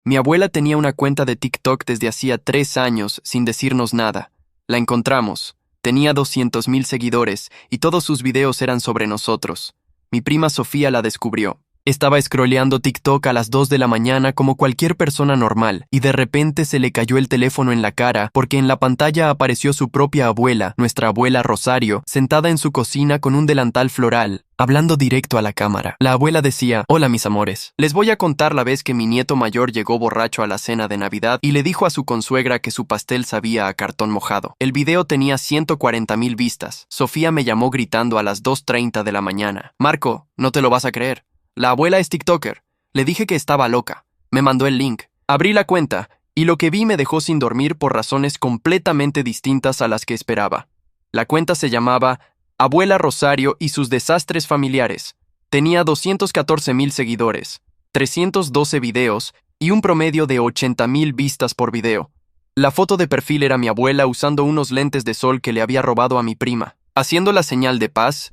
Mi abuela tenía una cuenta de TikTok desde hacía 3 años sin decirnos nada. La encontramos. Tenía 200,000 seguidores y todos sus videos eran sobre nosotros. Mi prima Sofía la descubrió. Estaba scrolleando TikTok a las 2 de la mañana como cualquier persona normal y de repente se le cayó el teléfono en la cara porque en la pantalla apareció su propia abuela, nuestra abuela Rosario, sentada en su cocina con un delantal floral, hablando directo a la cámara. La abuela decía: «Hola mis amores, les voy a contar la vez que mi nieto mayor llegó borracho a la cena de Navidad y le dijo a su consuegra que su pastel sabía a cartón mojado». El video tenía 140,000 vistas. Sofía me llamó gritando a las 2:30 de la mañana: «Marco, no te lo vas a creer. La abuela es TikToker». Le dije que estaba loca. Me mandó el link. Abrí la cuenta y lo que vi me dejó sin dormir por razones completamente distintas a las que esperaba. La cuenta se llamaba Abuela Rosario y sus desastres familiares. Tenía 214,000 seguidores, 312 videos y un promedio de 80,000 vistas por video. La foto de perfil era mi abuela usando unos lentes de sol que le había robado a mi prima. Haciendo la señal de paz,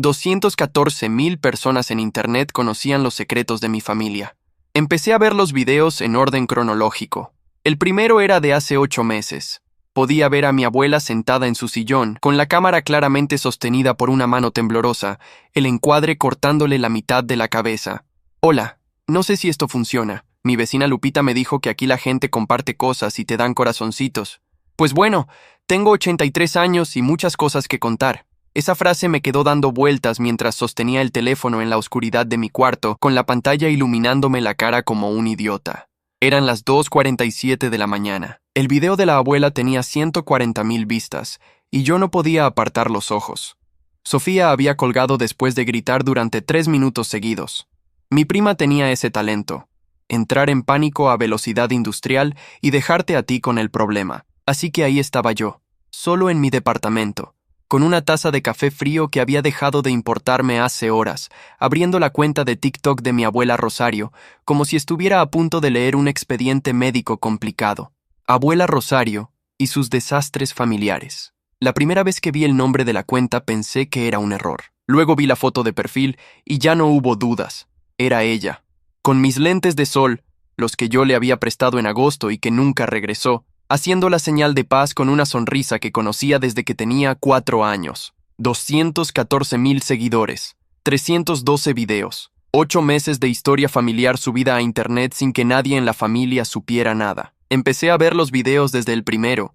214,000 personas en internet conocían los secretos de mi familia. Empecé a ver los videos en orden cronológico. El primero era de hace 8 meses. Podía ver a mi abuela sentada en su sillón, con la cámara claramente sostenida por una mano temblorosa, el encuadre cortándole la mitad de la cabeza. «Hola, no sé si esto funciona. Mi vecina Lupita me dijo que aquí la gente comparte cosas y te dan corazoncitos. Pues bueno, tengo 83 años y muchas cosas que contar». Esa frase me quedó dando vueltas mientras sostenía el teléfono en la oscuridad de mi cuarto, con la pantalla iluminándome la cara como un idiota. Eran las 2:47 de la mañana. El video de la abuela tenía 140,000 vistas, y yo no podía apartar los ojos. Sofía había colgado después de gritar durante 3 minutos seguidos. Mi prima tenía ese talento: entrar en pánico a velocidad industrial y dejarte a ti con el problema. Así que ahí estaba yo, solo en mi departamento, con una taza de café frío que había dejado de importarme hace horas, abriendo la cuenta de TikTok de mi abuela Rosario, como si estuviera a punto de leer un expediente médico complicado. Abuela Rosario y sus desastres familiares. La primera vez que vi el nombre de la cuenta pensé que era un error. Luego vi la foto de perfil y ya no hubo dudas. Era ella. Con mis lentes de sol, los que yo le había prestado en agosto y que nunca regresó, haciendo la señal de paz con una sonrisa que conocía desde que tenía 4 años. 214,000 seguidores, 312 videos, 8 meses de historia familiar subida a internet sin que nadie en la familia supiera nada. Empecé a ver los videos desde el primero.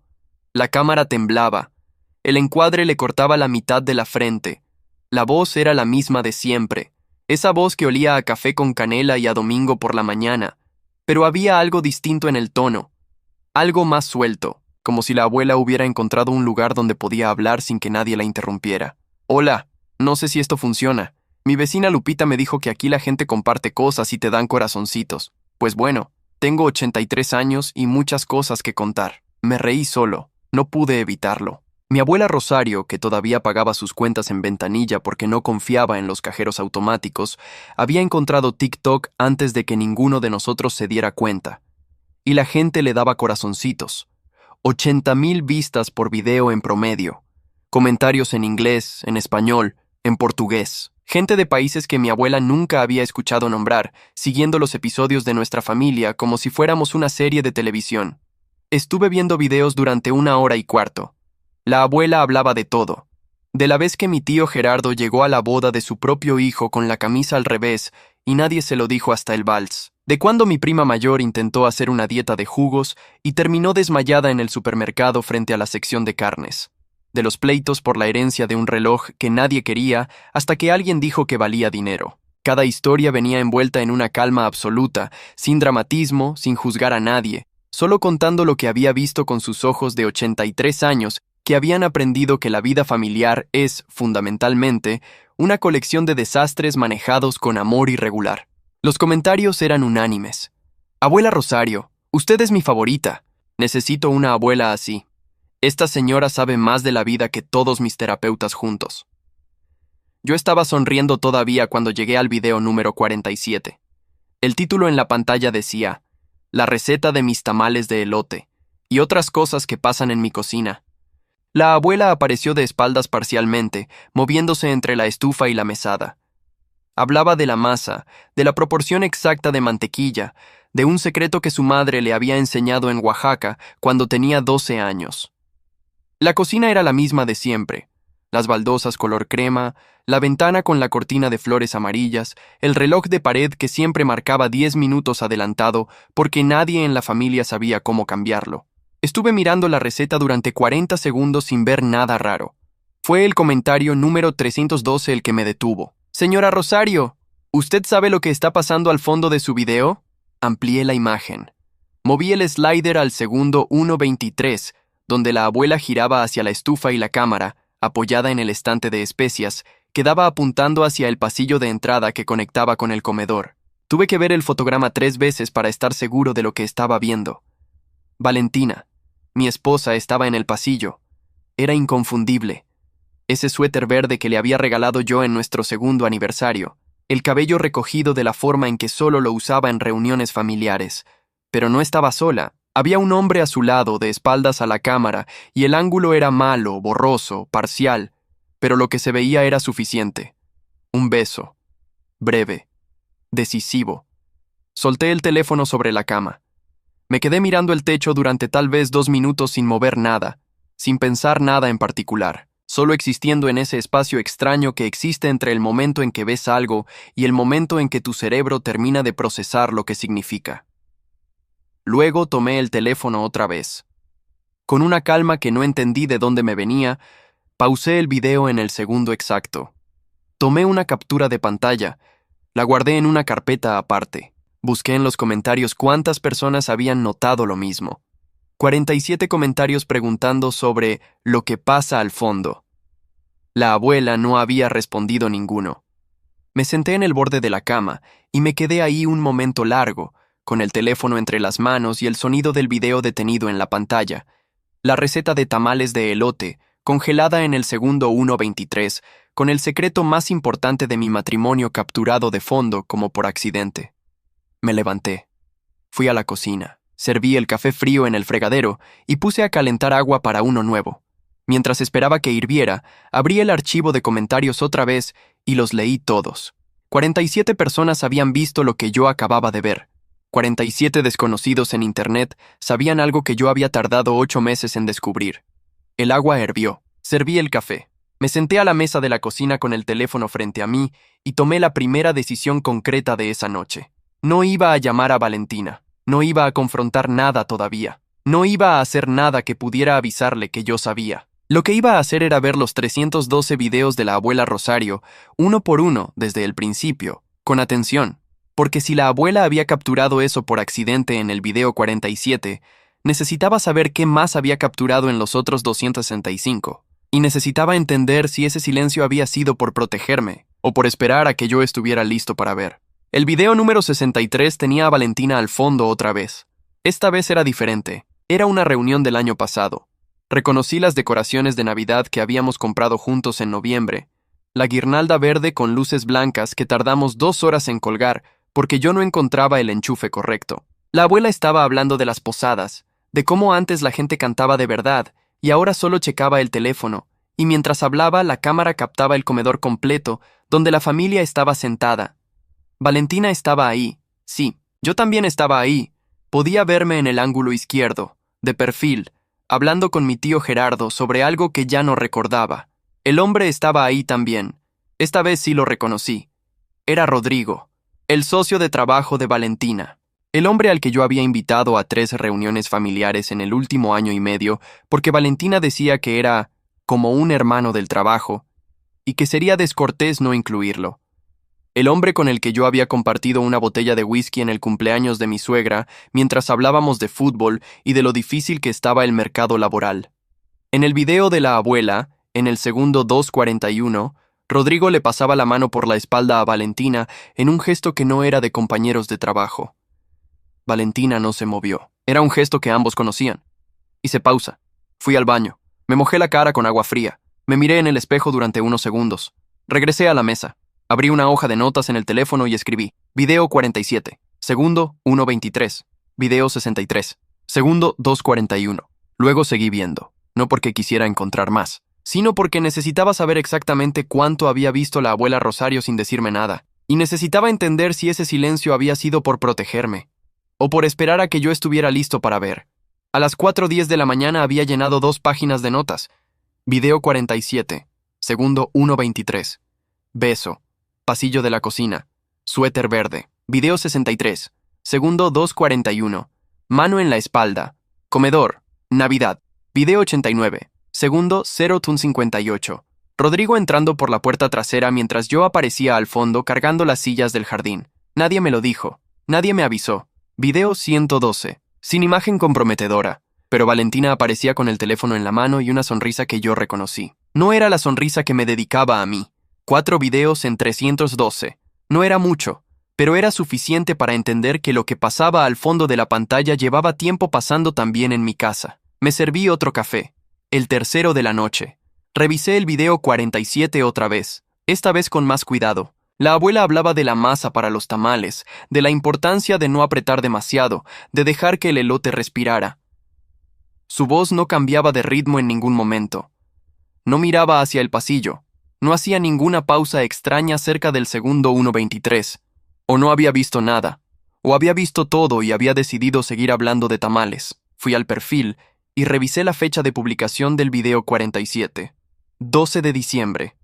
La cámara temblaba. El encuadre le cortaba la mitad de la frente. La voz era la misma de siempre. Esa voz que olía a café con canela y a domingo por la mañana. Pero había algo distinto en el tono. Algo más suelto, como si la abuela hubiera encontrado un lugar donde podía hablar sin que nadie la interrumpiera. «Hola, no sé si esto funciona. Mi vecina Lupita me dijo que aquí la gente comparte cosas y te dan corazoncitos. Pues bueno, tengo 83 años y muchas cosas que contar». Me reí solo, no pude evitarlo. Mi abuela Rosario, que todavía pagaba sus cuentas en ventanilla porque no confiaba en los cajeros automáticos, había encontrado TikTok antes de que ninguno de nosotros se diera cuenta. Y la gente le daba corazoncitos. 80,000 vistas por video en promedio. Comentarios en inglés, en español, en portugués. Gente de países que mi abuela nunca había escuchado nombrar, siguiendo los episodios de nuestra familia como si fuéramos una serie de televisión. Estuve viendo videos durante 1 hora y cuarto. La abuela hablaba de todo. De la vez que mi tío Gerardo llegó a la boda de su propio hijo con la camisa al revés y nadie se lo dijo hasta el vals. De cuando mi prima mayor intentó hacer una dieta de jugos y terminó desmayada en el supermercado frente a la sección de carnes. De los pleitos por la herencia de un reloj que nadie quería hasta que alguien dijo que valía dinero. Cada historia venía envuelta en una calma absoluta, sin dramatismo, sin juzgar a nadie, solo contando lo que había visto con sus ojos de 83 años, que habían aprendido que la vida familiar es, fundamentalmente, una colección de desastres manejados con amor irregular. Los comentarios eran unánimes. «Abuela Rosario, usted es mi favorita. Necesito una abuela así. Esta señora sabe más de la vida que todos mis terapeutas juntos». Yo estaba sonriendo todavía cuando llegué al video número 47. El título en la pantalla decía: «La receta de mis tamales de elote y otras cosas que pasan en mi cocina». La abuela apareció de espaldas parcialmente, moviéndose entre la estufa y la mesada. Hablaba de la masa, de la proporción exacta de mantequilla, de un secreto que su madre le había enseñado en Oaxaca cuando tenía 12 años. La cocina era la misma de siempre: las baldosas color crema, la ventana con la cortina de flores amarillas, el reloj de pared que siempre marcaba 10 minutos adelantado porque nadie en la familia sabía cómo cambiarlo. Estuve mirando la receta durante 40 segundos sin ver nada raro. Fue el comentario número 312 el que me detuvo. «Señora Rosario, ¿usted sabe lo que está pasando al fondo de su video?». Amplié la imagen. Moví el slider al segundo 1:23, donde la abuela giraba hacia la estufa y la cámara, apoyada en el estante de especias, quedaba apuntando hacia el pasillo de entrada que conectaba con el comedor. Tuve que ver el fotograma 3 veces para estar seguro de lo que estaba viendo. Valentina, mi esposa, estaba en el pasillo. Era inconfundible. Ese suéter verde que le había regalado yo en nuestro segundo aniversario, el cabello recogido de la forma en que solo lo usaba en reuniones familiares. Pero no estaba sola. Había un hombre a su lado, de espaldas a la cámara, y el ángulo era malo, borroso, parcial, pero lo que se veía era suficiente. Un beso. Breve. Decisivo. Solté el teléfono sobre la cama. Me quedé mirando el techo durante tal vez 2 minutos sin mover nada, sin pensar nada en particular, solo existiendo en ese espacio extraño que existe entre el momento en que ves algo y el momento en que tu cerebro termina de procesar lo que significa. Luego tomé el teléfono otra vez. Con una calma que no entendí de dónde me venía, pausé el video en el segundo exacto. Tomé una captura de pantalla, la guardé en una carpeta aparte. Busqué en los comentarios cuántas personas habían notado lo mismo. 47 comentarios preguntando sobre lo que pasa al fondo. La abuela no había respondido ninguno. Me senté en el borde de la cama y me quedé ahí un momento largo, con el teléfono entre las manos y el sonido del video detenido en la pantalla. La receta de tamales de elote, congelada en el segundo 1:23, con el secreto más importante de mi matrimonio capturado de fondo como por accidente. Me levanté. Fui a la cocina, serví el café frío en el fregadero y puse a calentar agua para uno nuevo. Mientras esperaba que hirviera, abrí el archivo de comentarios otra vez y los leí todos. 47 personas habían visto lo que yo acababa de ver. 47 desconocidos en Internet sabían algo que yo había tardado 8 meses en descubrir. El agua hirvió. Serví el café. Me senté a la mesa de la cocina con el teléfono frente a mí y tomé la primera decisión concreta de esa noche. No iba a llamar a Valentina. No iba a confrontar nada todavía. No iba a hacer nada que pudiera avisarle que yo sabía. Lo que iba a hacer era ver los 312 videos de la abuela Rosario, uno por uno, desde el principio, con atención. Porque si la abuela había capturado eso por accidente en el video 47, necesitaba saber qué más había capturado en los otros 265. Y necesitaba entender si ese silencio había sido por protegerme, o por esperar a que yo estuviera listo para ver. El video número 63 tenía a Valentina al fondo otra vez. Esta vez era diferente. Era una reunión del año pasado. Reconocí las decoraciones de Navidad que habíamos comprado juntos en noviembre. La guirnalda verde con luces blancas que tardamos 2 horas en colgar, porque yo no encontraba el enchufe correcto. La abuela estaba hablando de las posadas, de cómo antes la gente cantaba de verdad, y ahora solo checaba el teléfono, y mientras hablaba la cámara captaba el comedor completo, donde la familia estaba sentada. Valentina estaba ahí, sí, yo también estaba ahí. Podía verme en el ángulo izquierdo, de perfil, hablando con mi tío Gerardo sobre algo que ya no recordaba. El hombre estaba ahí también. Esta vez sí lo reconocí. Era Rodrigo, el socio de trabajo de Valentina, el hombre al que yo había invitado a 3 reuniones familiares en el último año y medio porque Valentina decía que era como un hermano del trabajo y que sería descortés no incluirlo. El hombre con el que yo había compartido una botella de whisky en el cumpleaños de mi suegra mientras hablábamos de fútbol y de lo difícil que estaba el mercado laboral. En el video de la abuela, en el segundo 2:41, Rodrigo le pasaba la mano por la espalda a Valentina en un gesto que no era de compañeros de trabajo. Valentina no se movió. Era un gesto que ambos conocían. Hice pausa. Fui al baño. Me mojé la cara con agua fría. Me miré en el espejo durante unos segundos. Regresé a la mesa. Abrí una hoja de notas en el teléfono y escribí: Video 47. Segundo 1:23. Video 63. Segundo 2:41. Luego seguí viendo. No porque quisiera encontrar más, sino porque necesitaba saber exactamente cuánto había visto la abuela Rosario sin decirme nada, y necesitaba entender si ese silencio había sido por protegerme. o por esperar a que yo estuviera listo para ver. A las 4:10 de la mañana había llenado 2 páginas de notas. Video 47, segundo 1:23. Beso. Pasillo de la cocina. Suéter verde. Video 63, segundo 2:41. Mano en la espalda. Comedor. Navidad. Video 89, segundo 0:58. Rodrigo entrando por la puerta trasera mientras yo aparecía al fondo cargando las sillas del jardín. Nadie me lo dijo. Nadie me avisó. Video 112. Sin imagen comprometedora, pero Valentina aparecía con el teléfono en la mano y una sonrisa que yo reconocí. No era la sonrisa que me dedicaba a mí. 4 videos en 312. No era mucho, pero era suficiente para entender que lo que pasaba al fondo de la pantalla llevaba tiempo pasando también en mi casa. Me serví otro café, el tercero de la noche. Revisé el video 47 otra vez, esta vez con más cuidado. La abuela hablaba de la masa para los tamales, de la importancia de no apretar demasiado, de dejar que el elote respirara. Su voz no cambiaba de ritmo en ningún momento. No miraba hacia el pasillo, no hacía ninguna pausa extraña cerca del segundo 1:23. O no había visto nada, o había visto todo y había decidido seguir hablando de tamales. Fui al perfil y revisé la fecha de publicación del video 47. 12 de diciembre.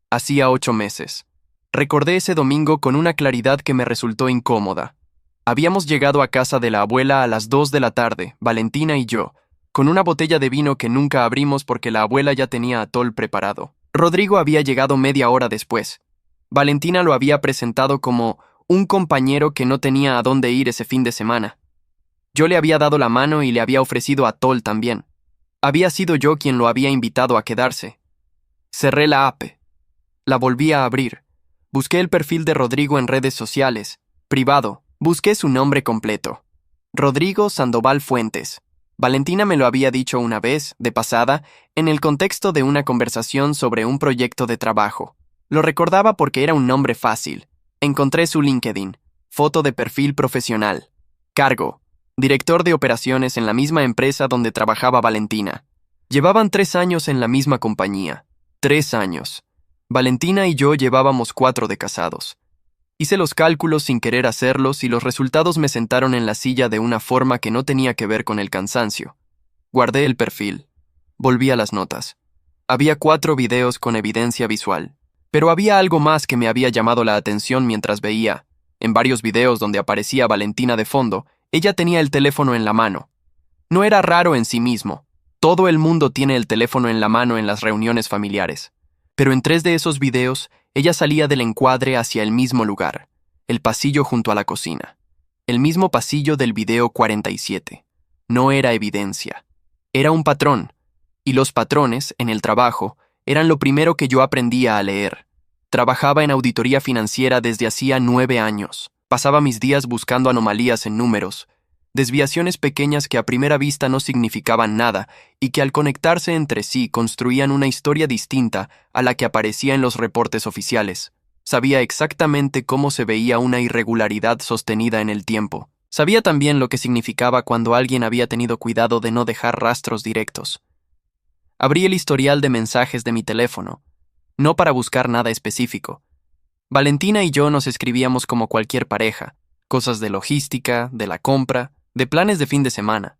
Hacía 8 meses. Recordé ese domingo con una claridad que me resultó incómoda. Habíamos llegado a casa de la abuela a las 2 de la tarde, Valentina y yo, con una botella de vino que nunca abrimos porque la abuela ya tenía atol preparado. Rodrigo había llegado media hora después. Valentina lo había presentado como un compañero que no tenía a dónde ir ese fin de semana. Yo le había dado la mano y le había ofrecido atol también. Había sido yo quien lo había invitado a quedarse. Cerré la app. La volví a abrir. Busqué el perfil de Rodrigo en redes sociales. Privado. Busqué su nombre completo. Rodrigo Sandoval Fuentes. Valentina me lo había dicho una vez, de pasada, en el contexto de una conversación sobre un proyecto de trabajo. Lo recordaba porque era un nombre fácil. Encontré su LinkedIn. Foto de perfil profesional. Cargo. Director de operaciones en la misma empresa donde trabajaba Valentina. Llevaban 3 años en la misma compañía. 3 años. Valentina y yo llevábamos 4 de casados. Hice los cálculos sin querer hacerlos y los resultados me sentaron en la silla de una forma que no tenía que ver con el cansancio. Guardé el perfil. Volví a las notas. Había 4 videos con evidencia visual. Pero había algo más que me había llamado la atención mientras veía. En varios videos donde aparecía Valentina de fondo, ella tenía el teléfono en la mano. No era raro en sí mismo. Todo el mundo tiene el teléfono en la mano en las reuniones familiares. Pero en 3 de esos videos, ella salía del encuadre hacia el mismo lugar, el pasillo junto a la cocina. El mismo pasillo del video 47. No era evidencia. Era un patrón. Y los patrones, en el trabajo, eran lo primero que yo aprendía a leer. Trabajaba en auditoría financiera desde hacía 9 años. Pasaba mis días buscando anomalías en números, desviaciones pequeñas que a primera vista no significaban nada y que al conectarse entre sí construían una historia distinta a la que aparecía en los reportes oficiales. Sabía exactamente cómo se veía una irregularidad sostenida en el tiempo. Sabía también lo que significaba cuando alguien había tenido cuidado de no dejar rastros directos. Abrí el historial de mensajes de mi teléfono, no para buscar nada específico. Valentina y yo nos escribíamos como cualquier pareja, cosas de logística, de la compra, de planes de fin de semana.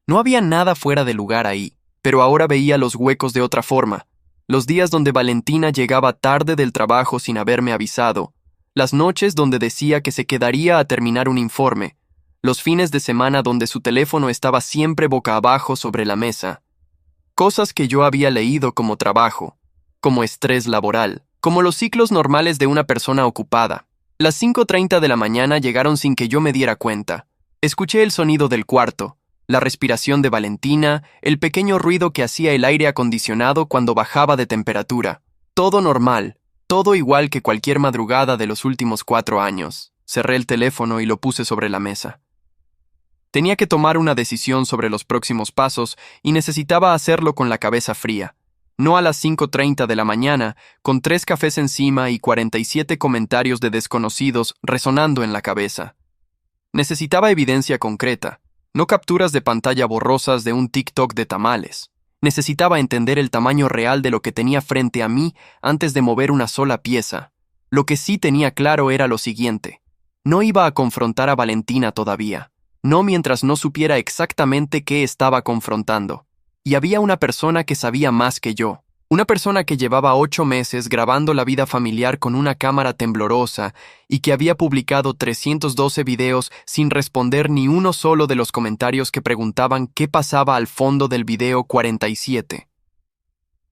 No había nada fuera de lugar ahí, pero ahora veía los huecos de otra forma. Los días donde Valentina llegaba tarde del trabajo sin haberme avisado, las noches donde decía que se quedaría a terminar un informe, los fines de semana donde su teléfono estaba siempre boca abajo sobre la mesa. Cosas que yo había leído como trabajo, como estrés laboral, como los ciclos normales de una persona ocupada. Las 5:30 de la mañana llegaron sin que yo me diera cuenta. Escuché el sonido del cuarto, la respiración de Valentina, el pequeño ruido que hacía el aire acondicionado cuando bajaba de temperatura. Todo normal, todo igual que cualquier madrugada de los últimos 4 años. Cerré el teléfono y lo puse sobre la mesa. Tenía que tomar una decisión sobre los próximos pasos y necesitaba hacerlo con la cabeza fría. No a las 5:30 de la mañana, con 3 cafés encima y 47 comentarios de desconocidos resonando en la cabeza. Necesitaba evidencia concreta, no capturas de pantalla borrosas de un TikTok de tamales. Necesitaba entender el tamaño real de lo que tenía frente a mí antes de mover una sola pieza. Lo que sí tenía claro era lo siguiente. No iba a confrontar a Valentina todavía. no mientras no supiera exactamente qué estaba confrontando. Y había una persona que sabía más que yo. Una persona que llevaba 8 meses grabando la vida familiar con una cámara temblorosa y que había publicado 312 videos sin responder ni uno solo de los comentarios que preguntaban qué pasaba al fondo del video 47.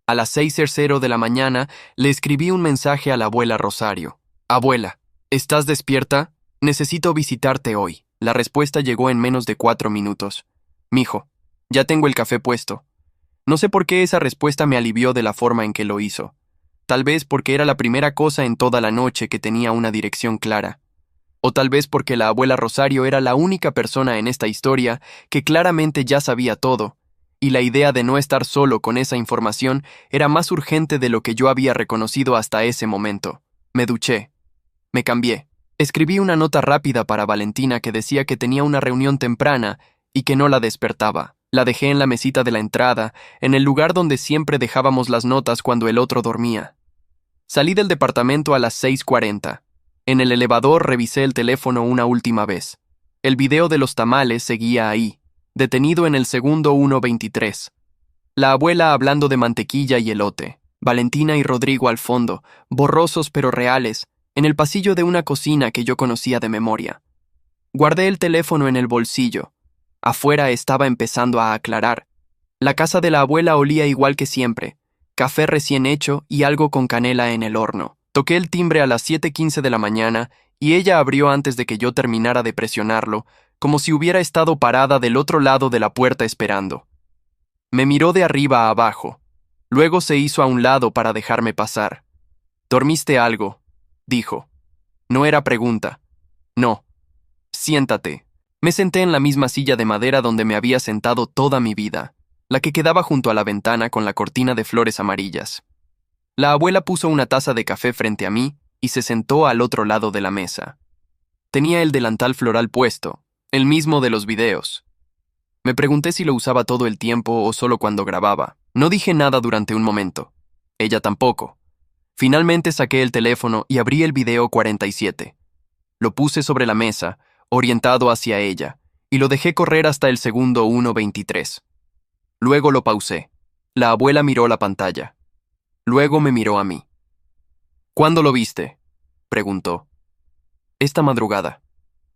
A las 6:00 de la mañana le escribí un mensaje a la abuela Rosario. Abuela, ¿estás despierta? Necesito visitarte hoy. La respuesta llegó en menos de 4 minutos. Mijo, ya tengo el café puesto. No sé por qué esa respuesta me alivió de la forma en que lo hizo. Tal vez porque era la primera cosa en toda la noche que tenía una dirección clara. O tal vez porque la abuela Rosario era la única persona en esta historia que claramente ya sabía todo, y la idea de no estar solo con esa información era más urgente de lo que yo había reconocido hasta ese momento. Me duché. Me cambié. Escribí una nota rápida para Valentina que decía que tenía una reunión temprana y que no la despertaba. La dejé en la mesita de la entrada, en el lugar donde siempre dejábamos las notas cuando el otro dormía. Salí del departamento a las 6:40. En el elevador revisé el teléfono una última vez. El video de los tamales seguía ahí, detenido en el segundo 1:23. La abuela hablando de mantequilla y elote. Valentina y Rodrigo al fondo, borrosos pero reales, en el pasillo de una cocina que yo conocía de memoria. Guardé el teléfono en el bolsillo. Afuera estaba empezando a aclarar. La casa de la abuela olía igual que siempre, café recién hecho y algo con canela en el horno. Toqué el timbre a las 7:15 de la mañana y ella abrió antes de que yo terminara de presionarlo, como si hubiera estado parada del otro lado de la puerta esperando. Me miró de arriba a abajo. Luego se hizo a un lado para dejarme pasar. «¿Dormiste algo?», dijo. No era pregunta. No. Siéntate. Me senté en la misma silla de madera donde me había sentado toda mi vida, la que quedaba junto a la ventana con la cortina de flores amarillas. La abuela puso una taza de café frente a mí y se sentó al otro lado de la mesa. Tenía el delantal floral puesto, el mismo de los videos. Me pregunté si lo usaba todo el tiempo o solo cuando grababa. No dije nada durante un momento. Ella tampoco. Finalmente saqué el teléfono y abrí el video 47. Lo puse sobre la mesa, orientado hacia ella, y lo dejé correr hasta el segundo 1:23. Luego lo pausé. La abuela miró la pantalla. Luego me miró a mí. «¿Cuándo lo viste?», preguntó. «Esta madrugada.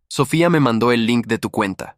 Sofía me mandó el link de tu cuenta».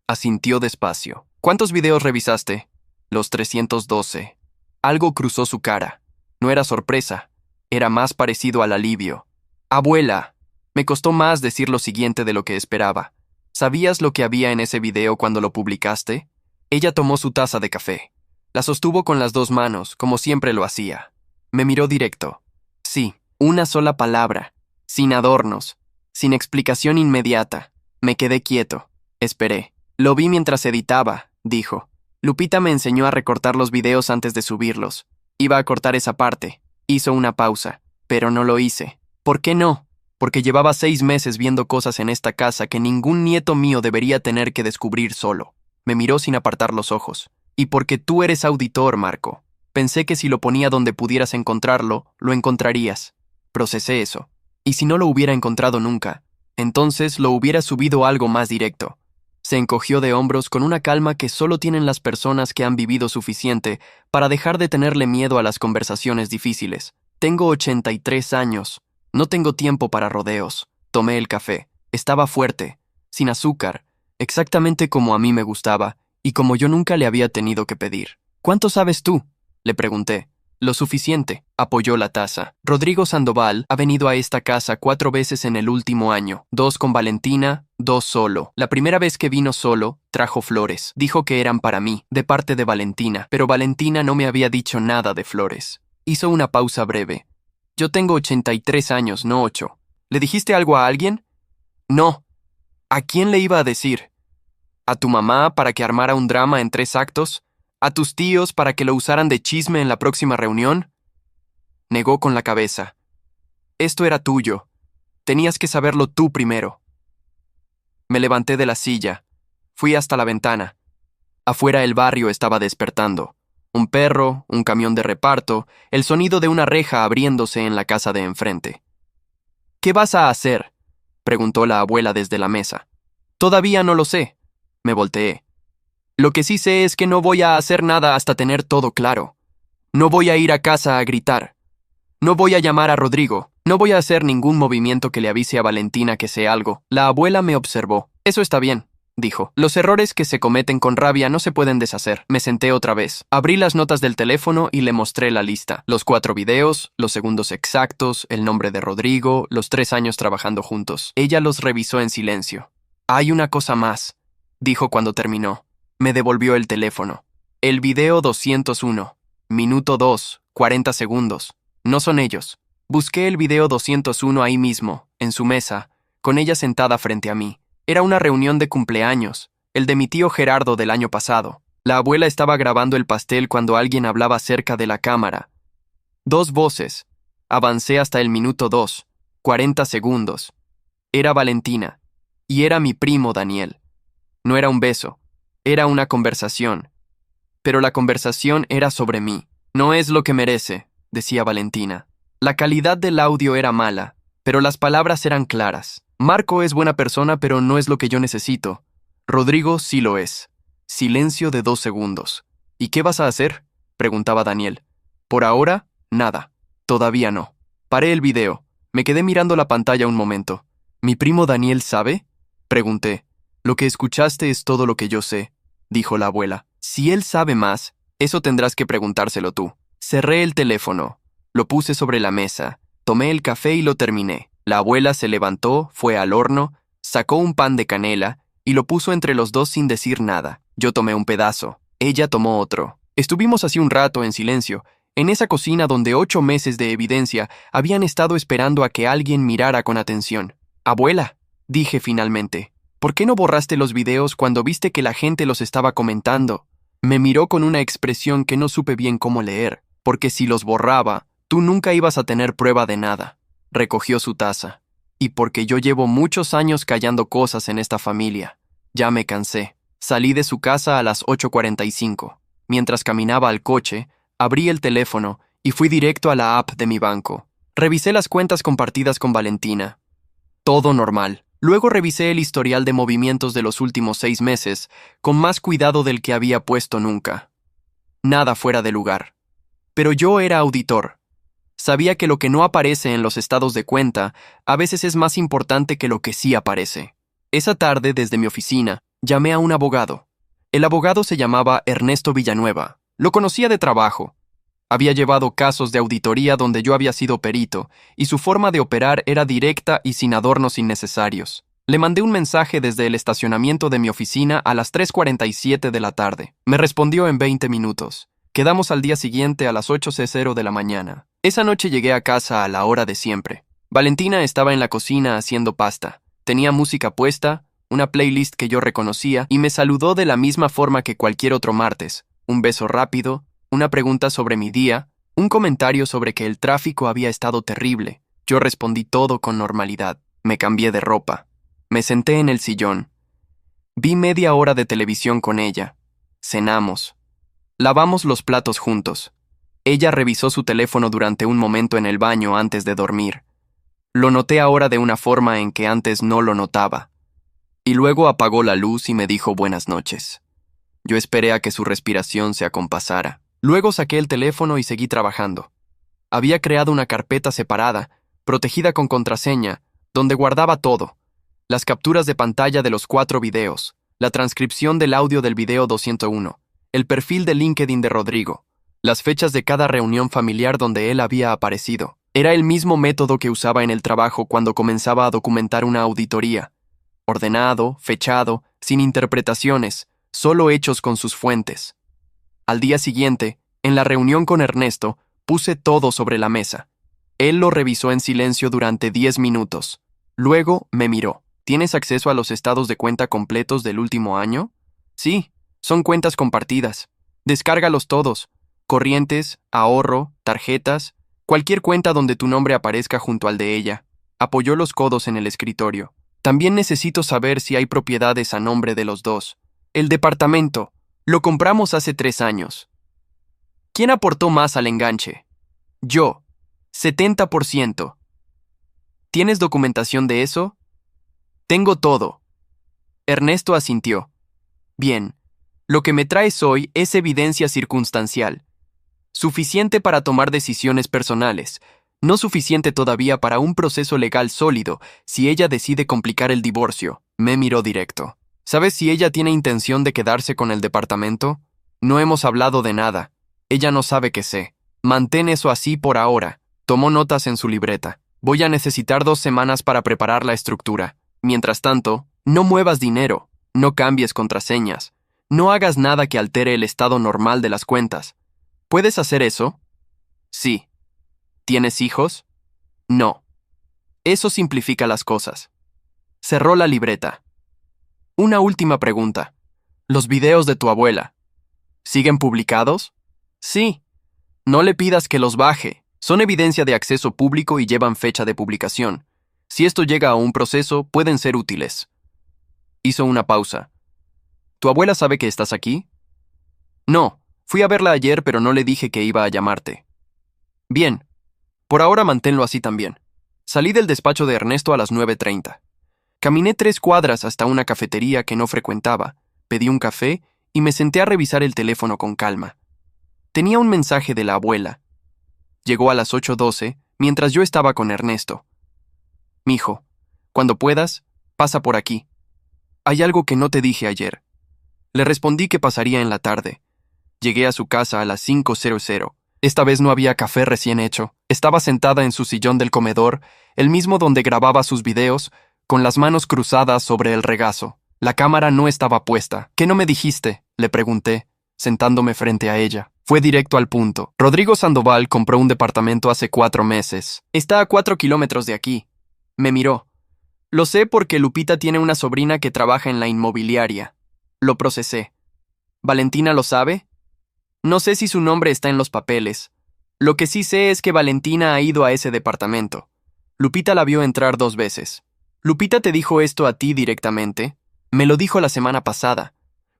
Asintió despacio. «¿Cuántos videos revisaste?». «Los 312». Algo cruzó su cara. No era sorpresa. Era más parecido al alivio. «Abuela». Me costó más decir lo siguiente de lo que esperaba. ¿Sabías lo que había en ese video cuando lo publicaste? Ella tomó su taza de café. La sostuvo con las 2 manos, como siempre lo hacía. Me miró directo. Sí, una sola palabra, sin adornos, sin explicación inmediata. Me quedé quieto. Esperé. Lo vi mientras editaba, dijo. Lupita me enseñó a recortar los videos antes de subirlos. Iba a cortar esa parte. Hizo una pausa, pero no lo hice. ¿Por qué no? Porque llevaba 6 meses viendo cosas en esta casa que ningún nieto mío debería tener que descubrir solo. Me miró sin apartar los ojos. Y porque tú eres auditor, Marco. Pensé que si lo ponía donde pudieras encontrarlo, lo encontrarías. Procesé eso. Y si no lo hubiera encontrado nunca, entonces lo hubiera subido a algo más directo. Se encogió de hombros con una calma que solo tienen las personas que han vivido suficiente para dejar de tenerle miedo a las conversaciones difíciles. Tengo 83 años. No tengo tiempo para rodeos. Tomé el café. Estaba fuerte, sin azúcar, exactamente como a mí me gustaba, y como yo nunca le había tenido que pedir. ¿Cuánto sabes tú?, le pregunté. Lo suficiente, apoyó la taza. Rodrigo Sandoval ha venido a esta casa 4 veces en el último año, 2 con Valentina, 2 solo. La primera vez que vino solo, trajo flores. Dijo que eran para mí, de parte de Valentina, pero Valentina no me había dicho nada de flores. Hizo una pausa breve. Yo tengo 83 años, no 8. ¿Le dijiste algo a alguien? No. ¿A quién le iba a decir? ¿A tu mamá para que armara un drama en 3 actos? ¿A tus tíos para que lo usaran de chisme en la próxima reunión? Negó con la cabeza. Esto era tuyo. Tenías que saberlo tú primero. Me levanté de la silla. Fui hasta la ventana. Afuera el barrio estaba despertando. Un perro, un camión de reparto, el sonido de una reja abriéndose en la casa de enfrente. «¿Qué vas a hacer?», preguntó la abuela desde la mesa. Todavía no lo sé. Me volteé. Lo que sí sé es que no voy a hacer nada hasta tener todo claro. No voy a ir a casa a gritar. No voy a llamar a Rodrigo. No voy a hacer ningún movimiento que le avise a Valentina que sé algo. La abuela me observó. Eso está bien, dijo. Los errores que se cometen con rabia no se pueden deshacer. Me senté otra vez. Abrí las notas del teléfono y le mostré la lista. Los 4 videos, los segundos exactos, el nombre de Rodrigo, los 3 años trabajando juntos. Ella los revisó en silencio. Hay una cosa más, dijo cuando terminó. Me devolvió el teléfono. El video 201. Minuto 2, 40 segundos. No son ellos. Busqué el video 201 ahí mismo, en su mesa, con ella sentada frente a mí. Era una reunión de cumpleaños, el de mi tío Gerardo del año pasado. La abuela estaba grabando el pastel cuando alguien hablaba cerca de la cámara. 2 voces. Avancé hasta el minuto 2, 40 segundos. Era Valentina. Y era mi primo Daniel. No era un beso, era una conversación. Pero la conversación era sobre mí. No es lo que merece, decía Valentina. La calidad del audio era mala, pero las palabras eran claras. Marco es buena persona, pero no es lo que yo necesito. Rodrigo sí lo es. Silencio de 2 segundos. ¿Y qué vas a hacer?, preguntaba Daniel. Por ahora, nada. Todavía no. Paré el video. Me quedé mirando la pantalla un momento. ¿Mi primo Daniel sabe?, pregunté. Lo que escuchaste es todo lo que yo sé, dijo la abuela. Si él sabe más, eso tendrás que preguntárselo tú. Cerré el teléfono. Lo puse sobre la mesa, tomé el café y lo terminé. La abuela se levantó, fue al horno, sacó un pan de canela y lo puso entre los dos sin decir nada. Yo tomé un pedazo, ella tomó otro. Estuvimos así un rato en silencio, en esa cocina donde 8 meses de evidencia habían estado esperando a que alguien mirara con atención. Abuela, dije finalmente, ¿por qué no borraste los videos cuando viste que la gente los estaba comentando? Me miró con una expresión que no supe bien cómo leer, porque si los borraba, tú nunca ibas a tener prueba de nada. Recogió su taza. Y porque yo llevo muchos años callando cosas en esta familia. Ya me cansé. Salí de su casa a las 8:45. Mientras caminaba al coche, abrí el teléfono y fui directo a la app de mi banco. Revisé las cuentas compartidas con Valentina. Todo normal. Luego revisé el historial de movimientos de los últimos 6 meses, con más cuidado del que había puesto nunca. Nada fuera de lugar. Pero yo era auditor. Sabía que lo que no aparece en los estados de cuenta a veces es más importante que lo que sí aparece. Esa tarde, desde mi oficina, llamé a un abogado. El abogado se llamaba Ernesto Villanueva. Lo conocía de trabajo. Había llevado casos de auditoría donde yo había sido perito, y su forma de operar era directa y sin adornos innecesarios. Le mandé un mensaje desde el estacionamiento de mi oficina a las 3:47 de la tarde. Me respondió en 20 minutos. Quedamos al día siguiente a las 8:00 de la mañana. Esa noche llegué a casa a la hora de siempre. Valentina estaba en la cocina haciendo pasta. Tenía música puesta, una playlist que yo reconocía, y me saludó de la misma forma que cualquier otro martes. Un beso rápido, una pregunta sobre mi día, un comentario sobre que el tráfico había estado terrible. Yo respondí todo con normalidad. Me cambié de ropa. Me senté en el sillón. Vi media hora de televisión con ella. Cenamos. Lavamos los platos juntos. Ella revisó su teléfono durante un momento en el baño antes de dormir. Lo noté ahora de una forma en que antes no lo notaba. Y luego apagó la luz y me dijo buenas noches. Yo esperé a que su respiración se acompasara. Luego saqué el teléfono y seguí trabajando. Había creado una carpeta separada, protegida con contraseña, donde guardaba todo. Las capturas de pantalla de los 4 videos, la transcripción del audio del video 201, el perfil de LinkedIn de Rodrigo, las fechas de cada reunión familiar donde él había aparecido. Era el mismo método que usaba en el trabajo cuando comenzaba a documentar una auditoría. Ordenado, fechado, sin interpretaciones, solo hechos con sus fuentes. Al día siguiente, en la reunión con Ernesto, puse todo sobre la mesa. Él lo revisó en silencio durante 10 minutos. Luego me miró. ¿Tienes acceso a los estados de cuenta completos del último año? Sí, son cuentas compartidas. Descárgalos todos. Corrientes, ahorro, tarjetas, cualquier cuenta donde tu nombre aparezca junto al de ella. Apoyó los codos en el escritorio. También necesito saber si hay propiedades a nombre de los dos. El departamento. Lo compramos hace 3 años. ¿Quién aportó más al enganche? Yo. 70%. ¿Tienes documentación de eso? Tengo todo. Ernesto asintió. Bien, lo que me traes hoy es evidencia circunstancial. Suficiente para tomar decisiones personales, no suficiente todavía para un proceso legal sólido si ella decide complicar el divorcio. Me miró directo. ¿Sabes si ella tiene intención de quedarse con el departamento? No hemos hablado de nada. Ella no sabe que sé. Mantén eso así por ahora. Tomó notas en su libreta. Voy a necesitar 2 semanas para preparar la estructura. Mientras tanto, no muevas dinero, no cambies contraseñas, no hagas nada que altere el estado normal de las cuentas. ¿Puedes hacer eso? Sí. ¿Tienes hijos? No. Eso simplifica las cosas. Cerró la libreta. Una última pregunta. ¿Los videos de tu abuela siguen publicados? Sí. No le pidas que los baje. Son evidencia de acceso público y llevan fecha de publicación. Si esto llega a un proceso, pueden ser útiles. Hizo una pausa. ¿Tu abuela sabe que estás aquí? No. Fui a verla ayer, pero no le dije que iba a llamarte. Bien. Por ahora manténlo así también. Salí del despacho de Ernesto a las 9:30. Caminé 3 cuadras hasta una cafetería que no frecuentaba, pedí un café y me senté a revisar el teléfono con calma. Tenía un mensaje de la abuela. Llegó a las 8:12 mientras yo estaba con Ernesto. Mijo, cuando puedas, pasa por aquí. Hay algo que no te dije ayer. Le respondí que pasaría en la tarde. Llegué a su casa a las 5:00. Esta vez no había café recién hecho. Estaba sentada en su sillón del comedor, el mismo donde grababa sus videos, con las manos cruzadas sobre el regazo. La cámara no estaba puesta. ¿Qué no me dijiste?, le pregunté, sentándome frente a ella. Fue directo al punto. Rodrigo Sandoval compró un departamento hace 4 meses. Está a 4 kilómetros de aquí. Me miró. Lo sé porque Lupita tiene una sobrina que trabaja en la inmobiliaria. Lo procesé. ¿Valentina lo sabe? No sé si su nombre está en los papeles. Lo que sí sé es que Valentina ha ido a ese departamento. Lupita la vio entrar 2 veces. ¿Lupita te dijo esto a ti directamente? Me lo dijo la semana pasada.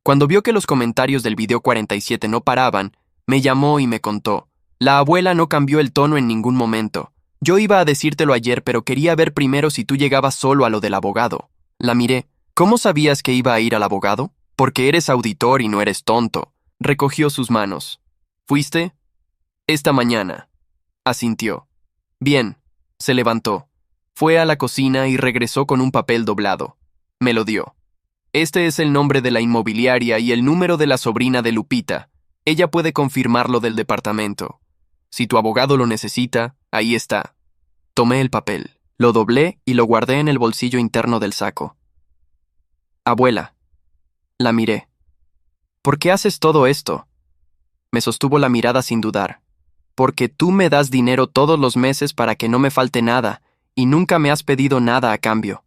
Cuando vio que los comentarios del video 47 no paraban, me llamó y me contó. La abuela no cambió el tono en ningún momento. Yo iba a decírtelo ayer, pero quería ver primero si tú llegabas solo a lo del abogado. La miré. ¿Cómo sabías que iba a ir al abogado? Porque eres auditor y no eres tonto. Recogió sus manos. ¿Fuiste? Esta mañana. Asintió. Bien. Se levantó. Fue a la cocina y regresó con un papel doblado. Me lo dio. Este es el nombre de la inmobiliaria y el número de la sobrina de Lupita. Ella puede confirmar lo del departamento. Si tu abogado lo necesita, ahí está. Tomé el papel, lo doblé y lo guardé en el bolsillo interno del saco. Abuela. La miré. ¿Por qué haces todo esto? Me sostuvo la mirada sin dudar. Porque tú me das dinero todos los meses para que no me falte nada, y nunca me has pedido nada a cambio.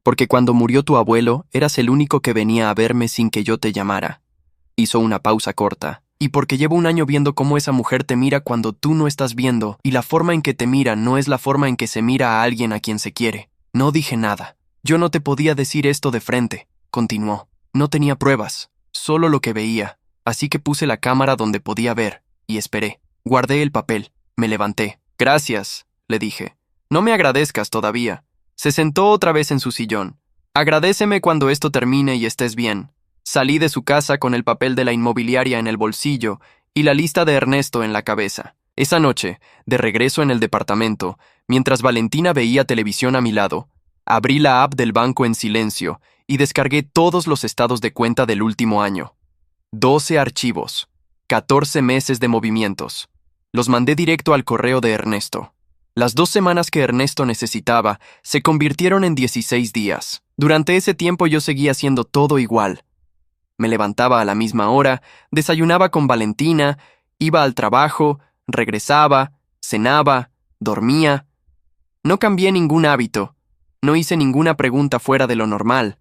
Porque cuando murió tu abuelo, eras el único que venía a verme sin que yo te llamara. Hizo una pausa corta. Y porque llevo 1 año viendo cómo esa mujer te mira cuando tú no estás viendo, y la forma en que te mira no es la forma en que se mira a alguien a quien se quiere. No dije nada. Yo no te podía decir esto de frente, continuó. No tenía pruebas, solo lo que veía. Así que puse la cámara donde podía ver, y esperé. Guardé el papel. Me levanté. Gracias, le dije. No me agradezcas todavía. Se sentó otra vez en su sillón. Agradéceme cuando esto termine y estés bien. Salí de su casa con el papel de la inmobiliaria en el bolsillo y la lista de Ernesto en la cabeza. Esa noche, de regreso en el departamento, mientras Valentina veía televisión a mi lado, abrí la app del banco en silencio y descargué todos los estados de cuenta del último año. 12 archivos, 14 meses de movimientos. Los mandé directo al correo de Ernesto. Las 2 semanas que Ernesto necesitaba se convirtieron en 16 días. Durante ese tiempo yo seguía haciendo todo igual. Me levantaba a la misma hora, desayunaba con Valentina, iba al trabajo, regresaba, cenaba, dormía. No cambié ningún hábito, no hice ninguna pregunta fuera de lo normal.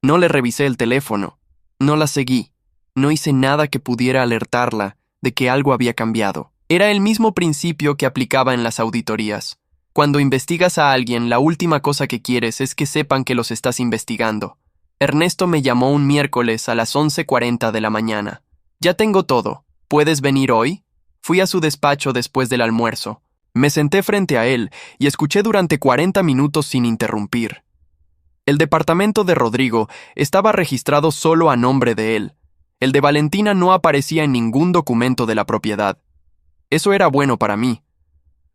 No le revisé el teléfono, no la seguí, no hice nada que pudiera alertarla de que algo había cambiado. Era el mismo principio que aplicaba en las auditorías. Cuando investigas a alguien, la última cosa que quieres es que sepan que los estás investigando. Ernesto me llamó un miércoles a las 11:40 de la mañana. Ya tengo todo. ¿Puedes venir hoy? Fui a su despacho después del almuerzo. Me senté frente a él y escuché durante 40 minutos sin interrumpir. El departamento de Rodrigo estaba registrado solo a nombre de él. El de Valentina no aparecía en ningún documento de la propiedad. Eso era bueno para mí.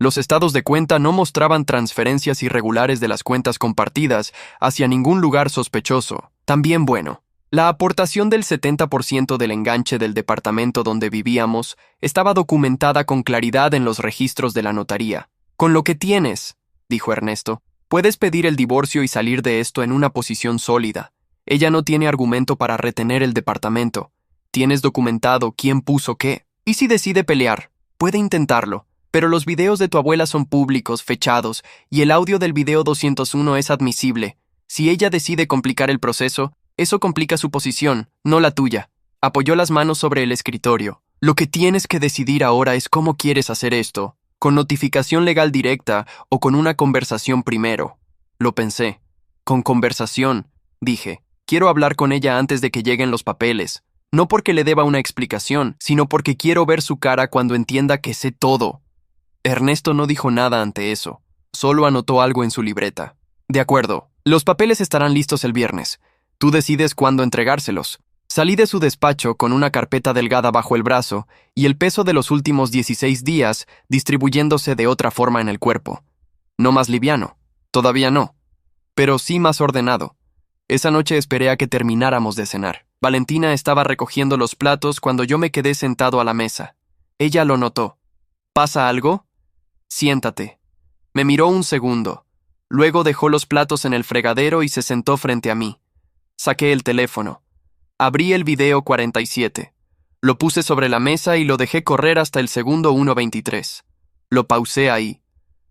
Los estados de cuenta no mostraban transferencias irregulares de las cuentas compartidas hacia ningún lugar sospechoso. También bueno. La aportación del 70% del enganche del departamento donde vivíamos estaba documentada con claridad en los registros de la notaría. Con lo que tienes, dijo Ernesto, puedes pedir el divorcio y salir de esto en una posición sólida. Ella no tiene argumento para retener el departamento. Tienes documentado quién puso qué. Y si decide pelear, puede intentarlo. Pero los videos de tu abuela son públicos, fechados, y el audio del video 201 es admisible. Si ella decide complicar el proceso, eso complica su posición, no la tuya. Apoyó las manos sobre el escritorio. Lo que tienes que decidir ahora es cómo quieres hacer esto. ¿Con notificación legal directa o con una conversación primero? Lo pensé. Con conversación, dije. Quiero hablar con ella antes de que lleguen los papeles. No porque le deba una explicación, sino porque quiero ver su cara cuando entienda que sé todo. Ernesto no dijo nada ante eso. Solo anotó algo en su libreta. De acuerdo. Los papeles estarán listos el viernes. Tú decides cuándo entregárselos. Salí de su despacho con una carpeta delgada bajo el brazo y el peso de los últimos 16 días distribuyéndose de otra forma en el cuerpo. No más liviano, todavía no, pero sí más ordenado. Esa noche esperé a que termináramos de cenar. Valentina estaba recogiendo los platos cuando yo me quedé sentado a la mesa. Ella lo notó. ¿Pasa algo? Siéntate. Me miró un segundo. Luego dejó los platos en el fregadero y se sentó frente a mí. Saqué el teléfono. Abrí el video 47. Lo puse sobre la mesa y lo dejé correr hasta el segundo 1:23. Lo pausé ahí.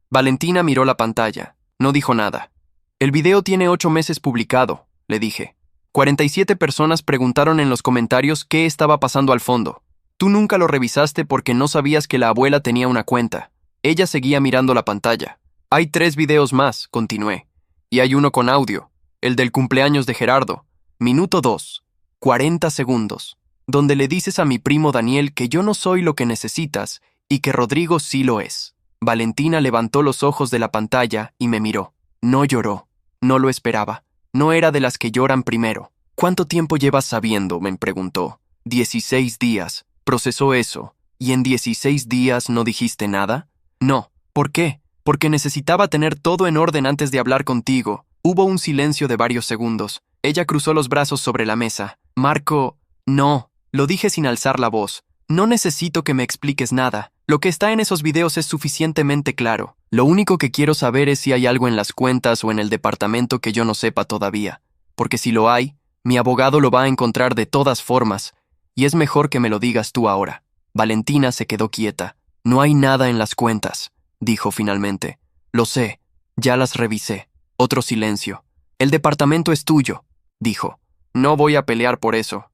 Valentina miró la pantalla. No dijo nada. El video tiene 8 meses publicado, le dije. 47 personas preguntaron en los comentarios qué estaba pasando al fondo. Tú nunca lo revisaste porque no sabías que la abuela tenía una cuenta. Ella seguía mirando la pantalla. Hay 3 videos más, continué. Y hay uno con audio. El del cumpleaños de Gerardo. Minuto 2. 40 segundos. Donde le dices a mi primo Daniel que yo no soy lo que necesitas y que Rodrigo sí lo es. Valentina levantó los ojos de la pantalla y me miró. No lloró. No lo esperaba. No era de las que lloran primero. ¿Cuánto tiempo llevas sabiendo?, me preguntó. 16 días. Procesó eso. ¿Y en 16 días no dijiste nada? No. ¿Por qué? Porque necesitaba tener todo en orden antes de hablar contigo. Hubo un silencio de varios segundos. Ella cruzó los brazos sobre la mesa. Marco, no. Lo dije sin alzar la voz. No necesito que me expliques nada. Lo que está en esos videos es suficientemente claro. Lo único que quiero saber es si hay algo en las cuentas o en el departamento que yo no sepa todavía. Porque si lo hay, mi abogado lo va a encontrar de todas formas. Y es mejor que me lo digas tú ahora. Valentina se quedó quieta. No hay nada en las cuentas, dijo finalmente. Lo sé. Ya las revisé. Otro silencio. El departamento es tuyo, dijo. No voy a pelear por eso.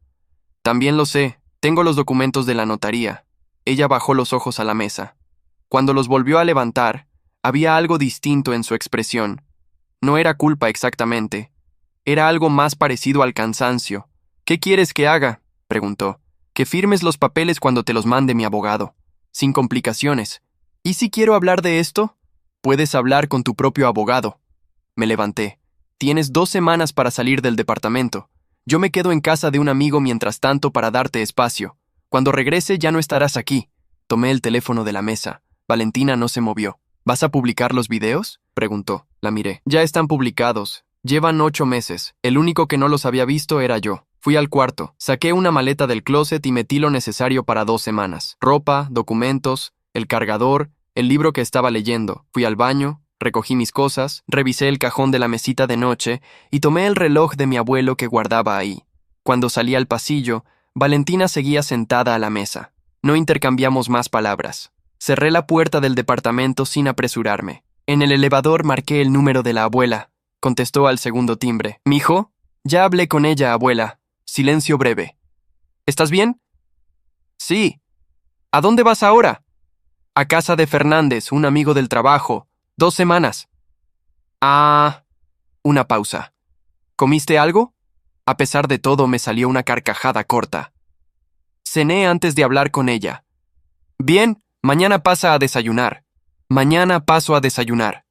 También lo sé. Tengo los documentos de la notaría. Ella bajó los ojos a la mesa. Cuando los volvió a levantar, había algo distinto en su expresión. No era culpa exactamente. Era algo más parecido al cansancio. ¿Qué quieres que haga?, preguntó. Que firmes los papeles cuando te los mande mi abogado. Sin complicaciones. ¿Y si quiero hablar de esto? Puedes hablar con tu propio abogado. Me levanté. Tienes 2 semanas para salir del departamento. Yo me quedo en casa de un amigo mientras tanto para darte espacio. Cuando regrese ya no estarás aquí. Tomé el teléfono de la mesa. Valentina no se movió. ¿Vas a publicar los videos?, preguntó. La miré. Ya están publicados. Llevan 8 meses. El único que no los había visto era yo. Fui al cuarto. Saqué una maleta del closet y metí lo necesario para 2 semanas. Ropa, documentos, el cargador, el libro que estaba leyendo. Fui al baño. Recogí mis cosas, revisé el cajón de la mesita de noche y tomé el reloj de mi abuelo que guardaba ahí. Cuando salí al pasillo, Valentina seguía sentada a la mesa. No intercambiamos más palabras. Cerré la puerta del departamento sin apresurarme. En el elevador marqué el número de la abuela. Contestó al segundo timbre. ¿Mijo? Ya hablé con ella, abuela. Silencio breve. ¿Estás bien? Sí. ¿A dónde vas ahora? A casa de Fernández, un amigo del trabajo. 2 semanas. Ah. Una pausa. ¿Comiste algo? A pesar de todo, me salió una carcajada corta. Cené antes de hablar con ella. Bien, mañana pasa a desayunar. Mañana paso a desayunar.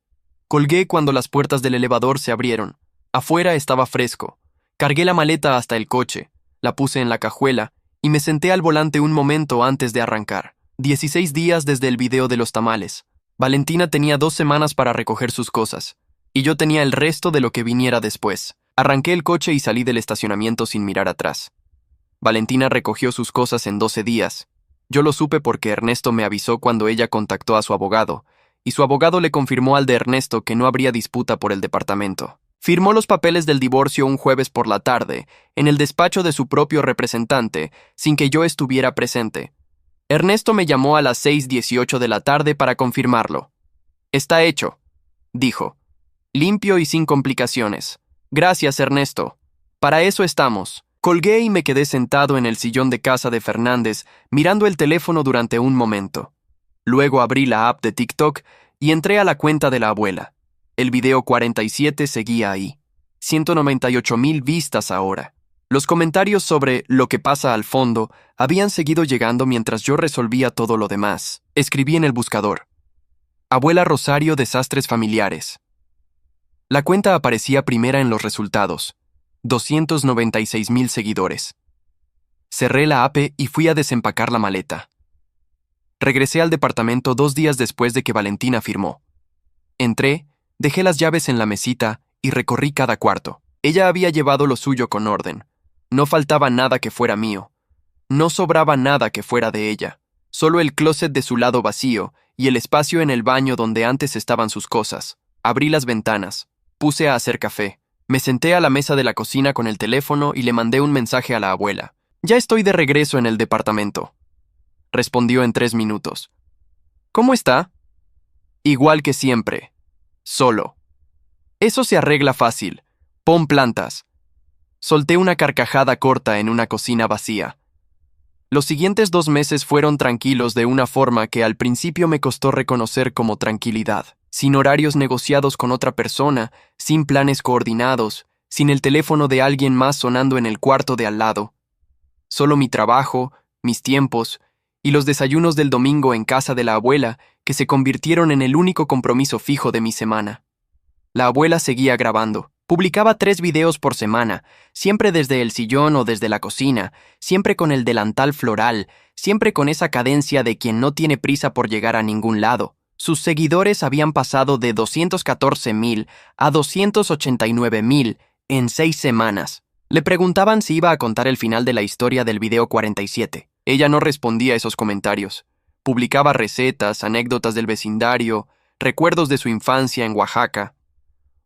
Colgué cuando las puertas del elevador se abrieron. Afuera estaba fresco. Cargué la maleta hasta el coche, la puse en la cajuela y me senté al volante un momento antes de arrancar. 16 días desde el video de los tamales. Valentina tenía 2 semanas para recoger sus cosas, y yo tenía el resto de lo que viniera después. Arranqué el coche y salí del estacionamiento sin mirar atrás. Valentina recogió sus cosas en 12 días. Yo lo supe porque Ernesto me avisó cuando ella contactó a su abogado, y su abogado le confirmó al de Ernesto que no habría disputa por el departamento. Firmó los papeles del divorcio un jueves por la tarde, en el despacho de su propio representante, sin que yo estuviera presente. Ernesto me llamó a las 6:18 de la tarde para confirmarlo. «Está hecho», dijo. «Limpio y sin complicaciones. Gracias, Ernesto. Para eso estamos». Colgué y me quedé sentado en el sillón de casa de Fernández, mirando el teléfono durante un momento. Luego abrí la app de TikTok y entré a la cuenta de la abuela. El video 47 seguía ahí. 198,000 vistas ahora. Los comentarios sobre lo que pasa al fondo habían seguido llegando mientras yo resolvía todo lo demás. Escribí en el buscador: Abuela Rosario, desastres familiares. La cuenta aparecía primera en los resultados. 296,000 seguidores. Cerré la app y fui a desempacar la maleta. Regresé al departamento 2 días después de que Valentina firmó. Entré, dejé las llaves en la mesita y recorrí cada cuarto. Ella había llevado lo suyo con orden. No faltaba nada que fuera mío. No sobraba nada que fuera de ella. Solo el closet de su lado vacío y el espacio en el baño donde antes estaban sus cosas. Abrí las ventanas. Puse a hacer café. Me senté a la mesa de la cocina con el teléfono y le mandé un mensaje a la abuela. «Ya estoy de regreso en el departamento», respondió en 3 minutos. «¿Cómo está?» «Igual que siempre. Solo». «Eso se arregla fácil. Pon plantas». Solté una carcajada corta en una cocina vacía. Los siguientes 2 meses fueron tranquilos de una forma que al principio me costó reconocer como tranquilidad. Sin horarios negociados con otra persona, sin planes coordinados, sin el teléfono de alguien más sonando en el cuarto de al lado. Solo mi trabajo, mis tiempos y los desayunos del domingo en casa de la abuela que se convirtieron en el único compromiso fijo de mi semana. La abuela seguía grabando. Publicaba 3 videos por semana, siempre desde el sillón o desde la cocina, siempre con el delantal floral, siempre con esa cadencia de quien no tiene prisa por llegar a ningún lado. Sus seguidores habían pasado de 214,000 a 289,000 en 6 semanas. Le preguntaban si iba a contar el final de la historia del video 47. Ella no respondía a esos comentarios. Publicaba recetas, anécdotas del vecindario, recuerdos de su infancia en Oaxaca.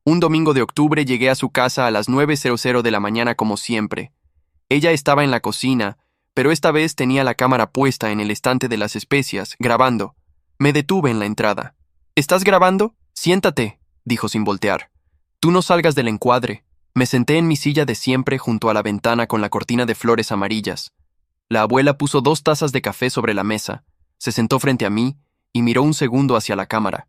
Un domingo de octubre llegué a su casa a las 9:00 de la mañana como siempre. Ella estaba en la cocina, pero esta vez tenía la cámara puesta en el estante de las especias, grabando. Me detuve en la entrada. «¿Estás grabando? Siéntate», dijo sin voltear. «Tú no salgas del encuadre». Me senté en mi silla de siempre junto a la ventana con la cortina de flores amarillas. La abuela puso 2 tazas de café sobre la mesa, se sentó frente a mí y miró un segundo hacia la cámara.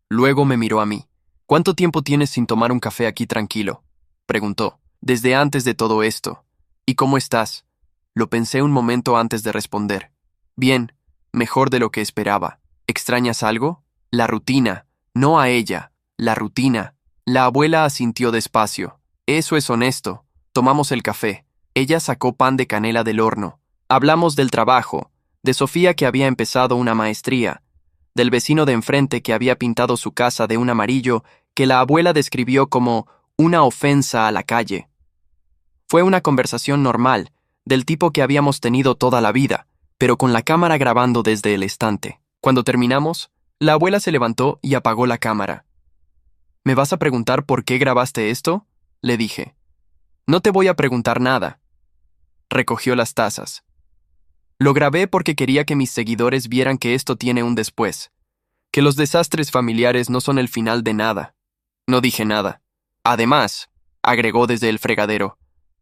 Luego me miró a mí. «¿Cuánto tiempo tienes sin tomar un café aquí tranquilo?», preguntó. «Desde antes de todo esto». «¿Y cómo estás?». Lo pensé un momento antes de responder. «Bien, mejor de lo que esperaba». «¿Extrañas algo?». «La rutina». «No a ella, la rutina». La abuela asintió despacio. «Eso es honesto». Tomamos el café. Ella sacó pan de canela del horno. Hablamos del trabajo, de Sofía que había empezado una maestría, del vecino de enfrente que había pintado su casa de un amarillo que la abuela describió como una ofensa a la calle. Fue una conversación normal, del tipo que habíamos tenido toda la vida, pero con la cámara grabando desde el estante. Cuando terminamos, la abuela se levantó y apagó la cámara. «¿Me vas a preguntar por qué grabaste esto?», le dije. «No te voy a preguntar nada». Recogió las tazas. «Lo grabé porque quería que mis seguidores vieran que esto tiene un después, que los desastres familiares no son el final de nada». No dije nada. «Además», agregó desde el fregadero,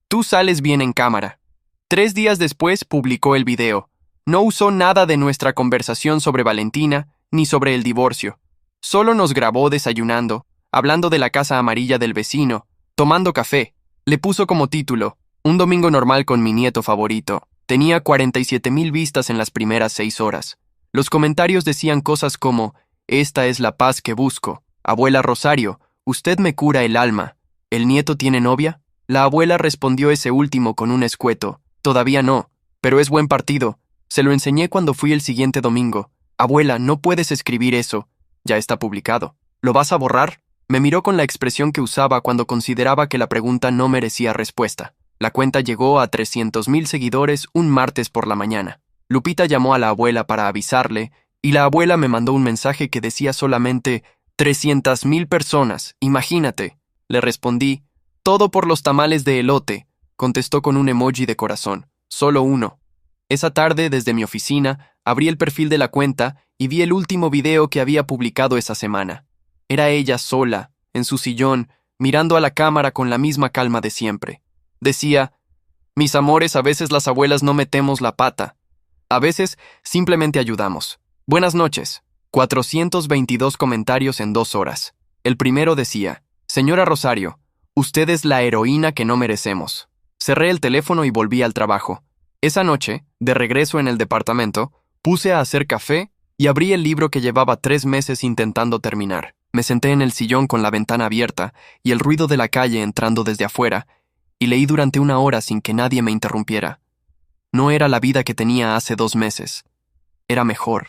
«tú sales bien en cámara». 3 días después publicó el video. No usó nada de nuestra conversación sobre Valentina ni sobre el divorcio. Solo nos grabó desayunando, hablando de la casa amarilla del vecino, tomando café. Le puso como título, «Un domingo normal con mi nieto favorito». Tenía 47,000 vistas en las primeras 6 horas. Los comentarios decían cosas como, «Esta es la paz que busco. Abuela Rosario, usted me cura el alma». ¿El nieto tiene novia? La abuela respondió ese último con un escueto. Todavía no, pero es buen partido. Se lo enseñé cuando fui el siguiente domingo. Abuela, no puedes escribir eso. Ya está publicado. ¿Lo vas a borrar? Me miró con la expresión que usaba cuando consideraba que la pregunta no merecía respuesta. La cuenta llegó a 300,000 seguidores un martes por la mañana. Lupita llamó a la abuela para avisarle, y la abuela me mandó un mensaje que decía solamente 300,000 personas, imagínate. Le respondí, todo por los tamales de elote, contestó con un emoji de corazón, solo uno. Esa tarde, desde mi oficina, abrí el perfil de la cuenta y vi el último video que había publicado esa semana. Era ella sola, en su sillón, mirando a la cámara con la misma calma de siempre. Decía, mis amores, a veces las abuelas no metemos la pata. A veces simplemente ayudamos. Buenas noches. 422 comentarios en 2 horas. El primero decía, señora Rosario, usted es la heroína que no merecemos. Cerré el teléfono y volví al trabajo. Esa noche, de regreso en el departamento, puse a hacer café y abrí el libro que llevaba 3 meses intentando terminar. Me senté en el sillón con la ventana abierta y el ruido de la calle entrando desde afuera, y leí durante 1 hora sin que nadie me interrumpiera. No era la vida que tenía hace 2 meses. Era mejor.